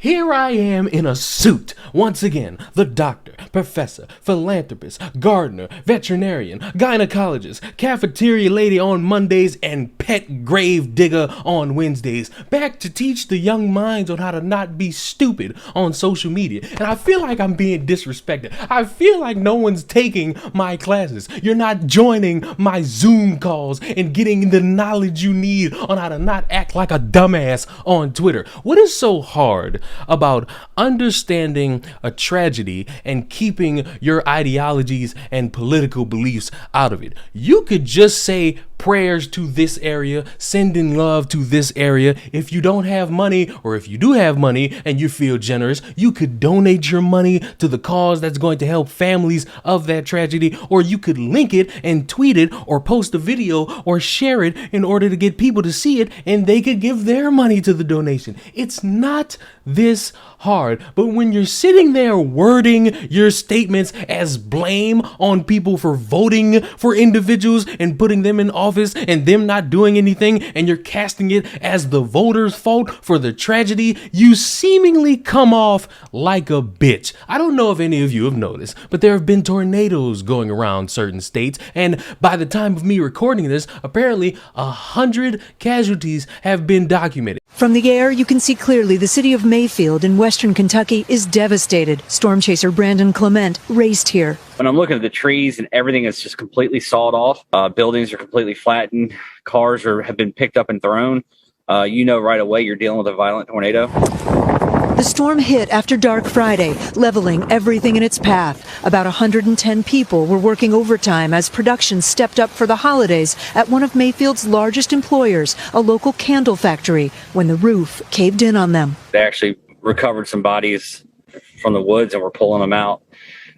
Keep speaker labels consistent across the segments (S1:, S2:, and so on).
S1: Here I am in a suit, once again, the doctor, professor, philanthropist, gardener, veterinarian, gynecologist, cafeteria lady on Mondays, and pet grave digger on Wednesdays, back to teach the young minds on how to not be stupid on social media. And I feel like I'm being disrespected. I feel like no one's taking my classes. You're not joining my Zoom calls and getting the knowledge you need on how to not act like a dumbass on Twitter. What is so hard about understanding a tragedy and keeping your ideologies and political beliefs out of it? You could just say prayers to this area, sending love to this area. If you don't have money, or if you do have money and you feel generous, you could donate your money to the cause that's going to help families of that tragedy, or you could link it and tweet it or post a video or share it in order to get people to see it, and they could give their money to the donation. It's not this hard. But when you're sitting there wording your statements as blame on people for voting for individuals and putting them in office and them not doing anything, and you're casting it as the voters' fault for the tragedy, you seemingly come off like a bitch. I don't know if any of you have noticed, but there have been tornadoes going around certain states, and by the time of me recording this, apparently 100 casualties have been documented.
S2: From the air, you can see clearly the city of Mayfield in western Kentucky is devastated. Storm chaser Brandon Clement raced here.
S3: When I'm looking at the trees and everything is just completely sawed off, buildings are completely flattened, cars have been picked up and thrown, you know right away you're dealing with a violent tornado.
S2: The storm hit after dark Friday, leveling everything in its path. About 110 people were working overtime as production stepped up for the holidays at one of Mayfield's largest employers, a local candle factory, when the roof caved in on them.
S3: They actually recovered some bodies from the woods and were pulling them out.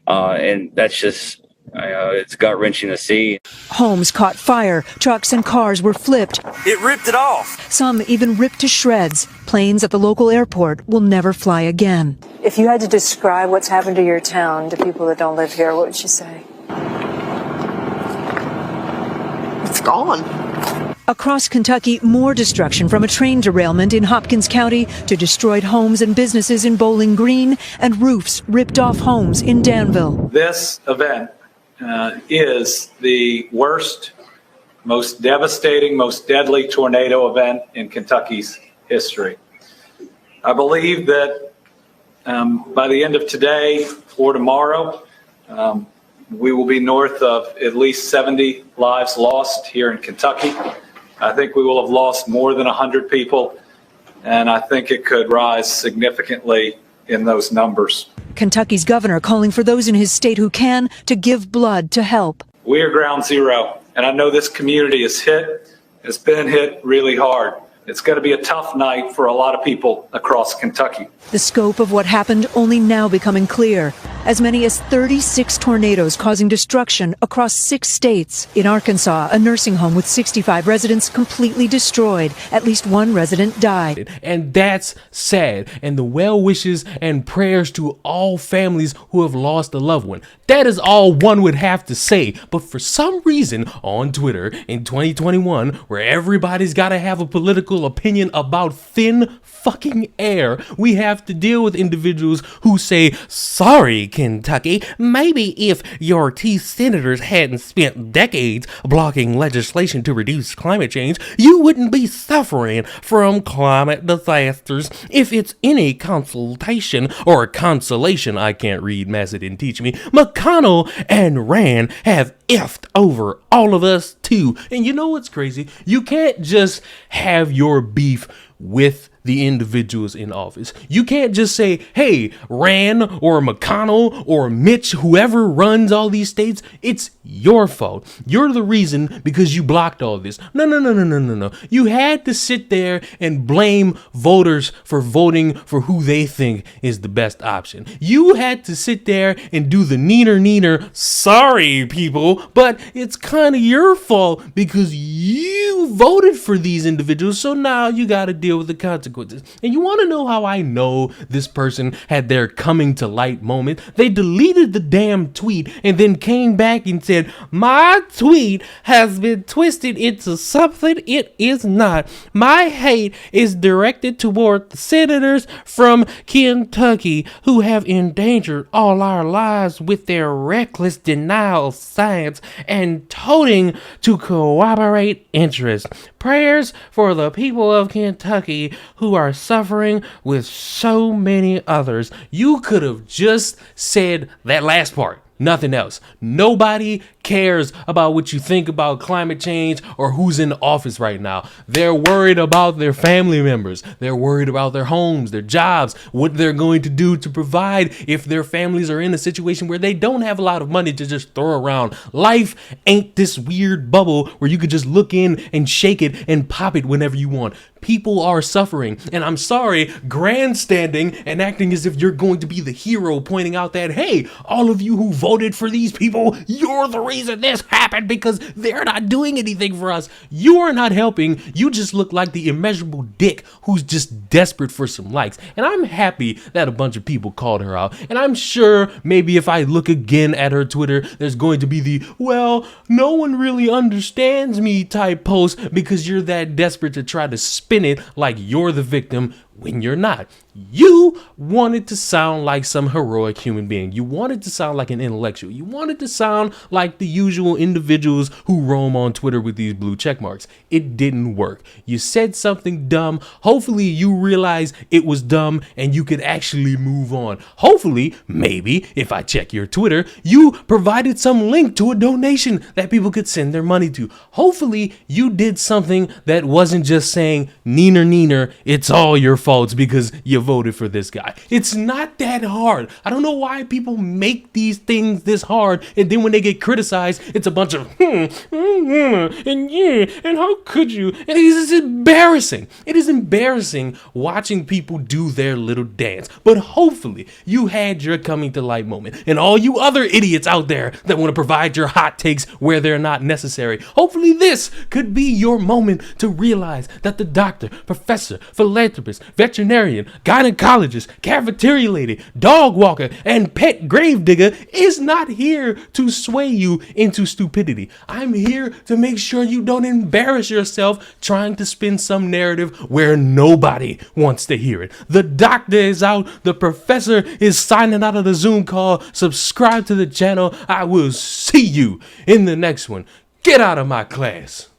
S3: And that's just, it's gut-wrenching to see.
S2: Homes caught fire, trucks and cars were flipped.
S4: It ripped it off.
S2: Some even ripped to shreds. Planes at the local airport will never fly again.
S5: If you had to describe what's happened to your town to people that don't live here, what would you say?
S6: It's gone.
S2: Across Kentucky, more destruction from a train derailment in Hopkins County to destroyed homes and businesses in Bowling Green and roofs ripped off homes in Danville.
S7: This event is the worst, most devastating, most deadly tornado event in Kentucky's history. I believe that by the end of today or tomorrow, we will be north of at least 70 lives lost here in Kentucky. I think we will have lost more than 100 people, and I think it could rise significantly in those numbers.
S2: Kentucky's governor calling for those in his state who can to give blood to help.
S7: We are ground zero, and I know this community is hit. It's been hit really hard. It's going to be a tough night for a lot of people across Kentucky.
S2: The scope of what happened only now becoming clear. As many as 36 tornadoes causing destruction across 6 states. In Arkansas, a nursing home with 65 residents completely destroyed. At least one resident died.
S1: And that's sad. And the well wishes and prayers to all families who have lost a loved one. That is all one would have to say. But for some reason on Twitter in 2021, where everybody's got to have a political opinion about thin fucking air, we have to deal with individuals who say, sorry, Kentucky, maybe if your 2 senators hadn't spent decades blocking legislation to reduce climate change, you wouldn't be suffering from climate disasters. If it's any consultation or consolation, I can't read, Massa didn't teach me, McConnell and Rand have effed over all of us too. And you know what's crazy? You can't just have your beef with the individuals in office. You can't just say, hey, Rand or McConnell or Mitch, whoever runs all these states, it's your fault. You're the reason because you blocked all this. No. You had to sit there and blame voters for voting for who they think is the best option. You had to sit there and do the neener, sorry people, but it's kind of your fault because you voted for these individuals. So now you got to deal with the consequences. consequences. And you want to know how I know this person had their coming to light moment? They deleted the damn tweet and then came back and said, my tweet has been twisted into something it is not. My hate is directed toward the senators from Kentucky who have endangered all our lives with their reckless denial of science and toting to cooperate interests. Prayers for the people of Kentucky who are suffering with so many others. You could have just said that last part. Nothing else. Nobody cares about what you think about climate change or who's in office right now. They're worried about their family members. They're worried about their homes, their jobs, what they're going to do to provide if their families are in a situation where they don't have a lot of money to just throw around. Life ain't this weird bubble where you could just look in and shake it and pop it whenever you want. People are suffering, and I'm sorry, grandstanding and acting as if you're going to be the hero, pointing out that, hey, all of you who voted for these people, you're the reason this happened because they're not doing anything for us. You are not helping. You just look like the immeasurable dick who's just desperate for some likes. And I'm happy that a bunch of people called her out. And I'm sure maybe if I look again at her Twitter, there's going to be the, well, no one really understands me type post because you're that desperate to try to spin it like you're the victim when you're not. You wanted to sound like some heroic human being. You wanted to sound like an intellectual. You wanted to sound like the usual individuals who roam on Twitter with these blue check marks. It didn't work. You said something dumb. Hopefully you realize it was dumb and you could actually move on. Hopefully, maybe, if I check your Twitter, you provided some link to a donation that people could send their money to. Hopefully you did something that wasn't just saying, neener, it's all your faults because you voted for this guy. It's not that hard. I don't know why people make these things this hard, and then when they get criticized, it's a bunch of and how could you? And it is embarrassing. It is embarrassing watching people do their little dance. But hopefully you had your coming to light moment, and all you other idiots out there that want to provide your hot takes where they're not necessary, hopefully this could be your moment to realize that the doctor, professor, philanthropist, veterinarian, gynecologist, cafeteria lady, dog walker, and pet gravedigger is not here to sway you into stupidity. I'm here to make sure you don't embarrass yourself trying to spin some narrative where nobody wants to hear it. The doctor is out. The professor is signing out of the Zoom call. Subscribe to the channel. I will see you in the next one. Get out of my class.